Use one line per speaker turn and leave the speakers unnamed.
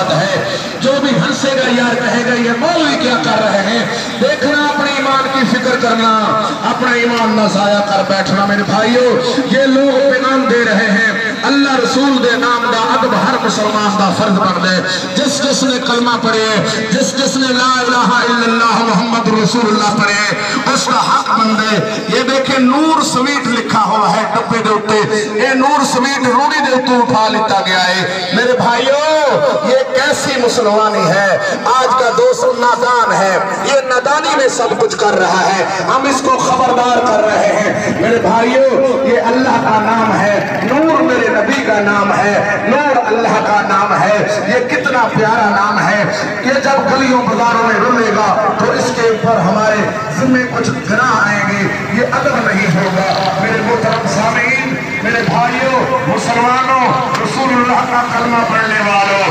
बात है। जो भी हंसेगा यार कहेगा ये मौलवी क्या कर रहे हैं। देखना, अपने ईमान की फिक्र करना, अपना ईमान न जाया कर बैठना। मेरे भाइयों, ये लोग पैगाम दे रहे हैं अल्लाह रसूल दे नाम दा अदब हर मुसलमान दा फर्ज बन दे। जिस जिसने कलमा पढ़े, जिस जिसने ला इलाहा इल्लल्लाह मुहम्मद रसूलुल्लाह पढ़े, उसका हक बन दे। ये देखे नूर स्वीट लिखा हुआ है डब्बे दे उत्ते, ये नूर स्वीट रूढ़ी दे उत्ते उठा लिया गया है। मेरे भाइयों, ये कैसी मुसलमानी है। आज का दोस्त नादान है, ये नादानी में सब कुछ कर रहा है, हम इसको खबरदार कर रहे हैं। मेरे भाइयों, ये अल्लाह का नाम है, नूर मेरे नबी का नाम है, नूर अल्लाह का नाम है। ये कितना प्यारा नाम है। ये जब गलियों बाजारों में रुलेगा तो इसके ऊपर हमारे जिम्मे कुछ गुनाह आएंगे, ये अदब नहीं होगा। मेरे मोहतरम सामीन, मेरे भाइयों, मुसलमानों, रसूलुल्लाह का कलमा पढ़ने वालों,